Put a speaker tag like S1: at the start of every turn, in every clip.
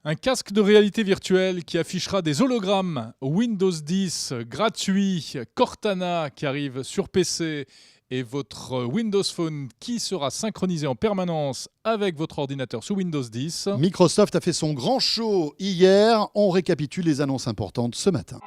S1: Un casque de réalité virtuelle qui affichera des hologrammes Windows 10 gratuit, Cortana qui arrive sur PC et votre Windows Phone qui sera synchronisé en permanence avec votre ordinateur sous Windows 10.
S2: Microsoft a fait son grand show hier. On récapitule les annonces importantes ce matin.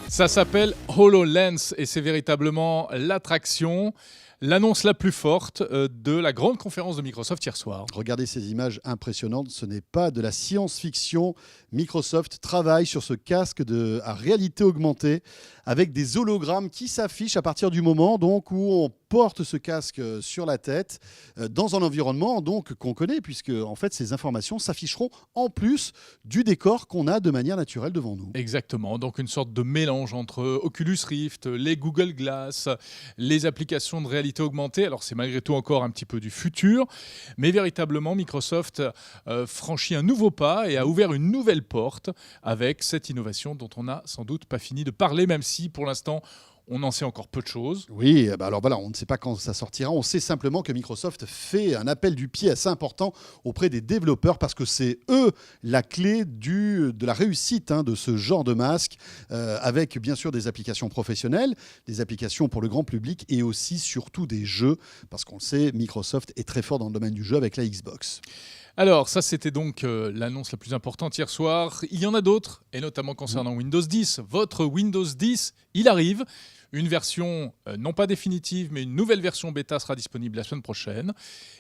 S1: Ça s'appelle HoloLens et c'est véritablement l'attraction. L'annonce la plus forte de la grande conférence de Microsoft hier soir.
S2: Regardez ces images impressionnantes, ce n'est pas de la science-fiction. Microsoft travaille sur ce casque à réalité augmentée avec des hologrammes qui s'affichent à partir du moment donc, où on porte ce casque sur la tête dans un environnement donc, qu'on connaît, puisque en fait, ces informations s'afficheront en plus du décor qu'on a de manière naturelle devant nous.
S1: Exactement, donc une sorte de mélange entre Oculus Rift, les Google Glass, les applications de réalité augmentée. Alors c'est malgré tout encore un petit peu du futur, mais véritablement Microsoft franchit un nouveau pas et a ouvert une nouvelle porte avec cette innovation dont on n'a sans doute pas fini de parler, même si pour l'instant on en sait encore peu de choses.
S2: Oui, alors voilà, on ne sait pas quand ça sortira. On sait simplement que Microsoft fait un appel du pied assez important auprès des développeurs parce que c'est eux la clé de la réussite de ce genre de masque avec bien sûr des applications professionnelles, des applications pour le grand public et aussi surtout des jeux parce qu'on le sait, Microsoft est très fort dans le domaine du jeu avec la Xbox.
S1: Alors ça c'était donc l'annonce la plus importante hier soir. Il y en a d'autres et notamment concernant Windows 10. Votre Windows 10, il arrive. Une version non pas définitive, mais une nouvelle version bêta sera disponible la semaine prochaine.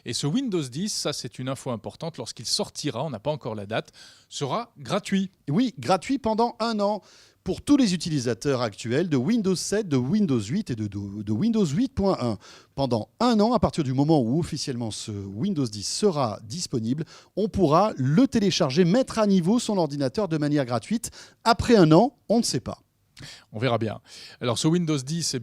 S1: Et ce Windows 10, ça c'est une info importante, lorsqu'il sortira, on n'a pas encore la date, sera gratuit.
S2: Oui, gratuit pendant 1 an pour tous les utilisateurs actuels de Windows 7, de Windows 8 et de Windows 8.1. Pendant 1 an, à partir du moment où officiellement ce Windows 10 sera disponible, on pourra le télécharger, mettre à niveau son ordinateur de manière gratuite. Après 1 an, on ne sait pas.
S1: On verra bien. Alors ce Windows 10,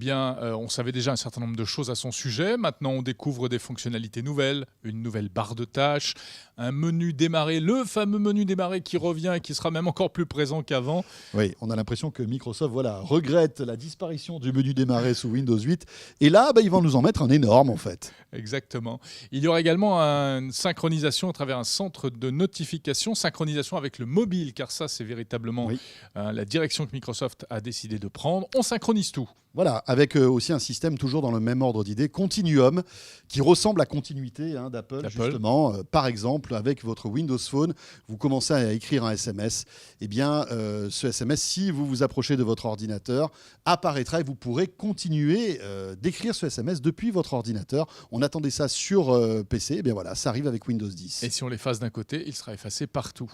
S1: on savait déjà un certain nombre de choses à son sujet. Maintenant, on découvre des fonctionnalités nouvelles, une nouvelle barre de tâches, un menu démarrer, le fameux menu démarrer qui revient et qui sera même encore plus présent qu'avant.
S2: Oui, on a l'impression que Microsoft regrette la disparition du menu démarrer sous Windows 8. Et là, ils vont nous en mettre un énorme en fait.
S1: Exactement. Il y aura également une synchronisation à travers un centre de notification, synchronisation avec le mobile, car ça, c'est véritablement la direction que Microsoft a décidé de prendre. On synchronise tout.
S2: Voilà, avec aussi un système toujours dans le même ordre d'idée, Continuum, qui ressemble à Continuité d'Apple, justement. Par exemple, avec votre Windows Phone, vous commencez à écrire un SMS. Eh bien, ce SMS, si vous vous approchez de votre ordinateur, apparaîtra et vous pourrez continuer d'écrire ce SMS depuis votre ordinateur. On attendait ça sur PC, eh bien voilà, ça arrive avec Windows 10.
S1: Et si on l'efface d'un côté, il sera effacé partout.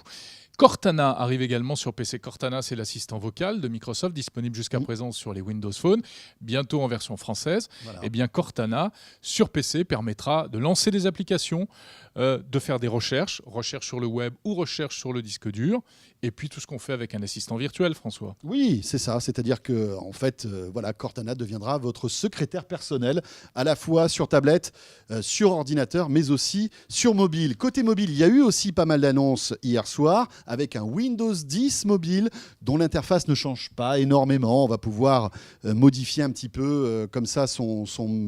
S1: Cortana arrive également sur PC. Cortana, c'est l'assistant vocal de Microsoft, disponible jusqu'à présent sur les Windows Phone, bientôt en version française. Voilà. Eh bien, Cortana, sur PC, permettra de lancer des applications, de faire des recherches sur le web ou recherches sur le disque dur, et puis tout ce qu'on fait avec un assistant virtuel, François.
S2: Oui, c'est ça. C'est-à-dire que, en fait, Cortana deviendra votre secrétaire personnel, à la fois sur tablette, sur ordinateur, mais aussi sur mobile. Côté mobile, il y a eu aussi pas mal d'annonces hier soir, avec un Windows 10 mobile dont l'interface ne change pas énormément. On va pouvoir modifier un petit peu comme ça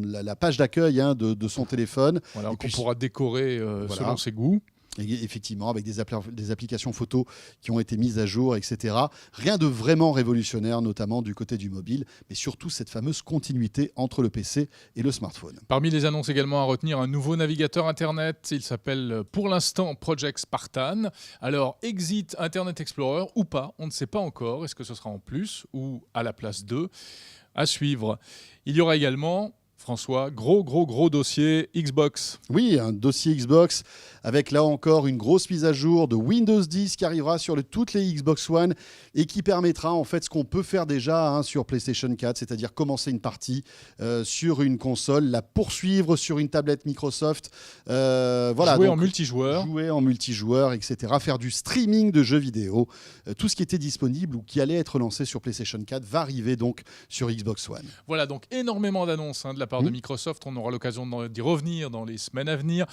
S2: la page d'accueil de son téléphone.
S1: Voilà, qu'on pourra décorer selon ses goûts.
S2: Et effectivement, avec des applications photos qui ont été mises à jour, etc. Rien de vraiment révolutionnaire, notamment du côté du mobile, mais surtout cette fameuse continuité entre le PC et le smartphone.
S1: Parmi les annonces également à retenir, un nouveau navigateur Internet. Il s'appelle pour l'instant Project Spartan. Alors, exit Internet Explorer ou pas, on ne sait pas encore. Est-ce que ce sera en plus ou à la place 2 ? À suivre. Il y aura également... François, gros dossier Xbox.
S2: Oui, un dossier Xbox avec là encore une grosse mise à jour de Windows 10 qui arrivera sur toutes les Xbox One et qui permettra en fait ce qu'on peut faire déjà sur PlayStation 4, c'est-à-dire commencer une partie sur une console, la poursuivre sur une tablette Microsoft.
S1: Jouer en multijoueur.
S2: Jouer en multijoueur, etc. Faire du streaming de jeux vidéo. Tout ce qui était disponible ou qui allait être lancé sur PlayStation 4 va arriver donc sur Xbox One.
S1: Voilà, donc énormément d'annonces de la part de Microsoft. On aura l'occasion d'y revenir dans les semaines à venir.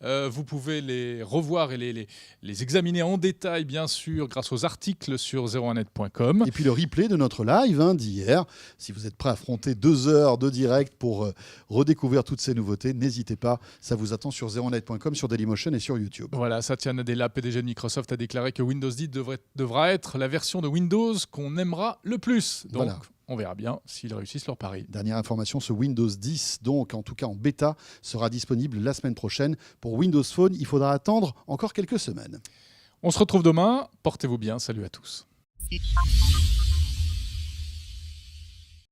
S1: Vous pouvez les revoir et les examiner en détail, bien sûr, grâce aux articles sur 01net.com.
S2: Et puis le replay de notre live d'hier. Si vous êtes prêt à affronter 2 heures de direct pour redécouvrir toutes ces nouveautés, n'hésitez pas. Ça vous attend sur 01net.com, sur Dailymotion et sur YouTube.
S1: Voilà, Satya Nadella, PDG de Microsoft, a déclaré que Windows 10 devra être la version de Windows qu'on aimera le plus. Donc, voilà. On verra bien s'ils réussissent leur pari.
S2: Dernière information, ce Windows 10, donc en tout cas en bêta, sera disponible la semaine prochaine. Pour Windows Phone, il faudra attendre encore quelques semaines.
S1: On se retrouve demain. Portez-vous bien. Salut à tous.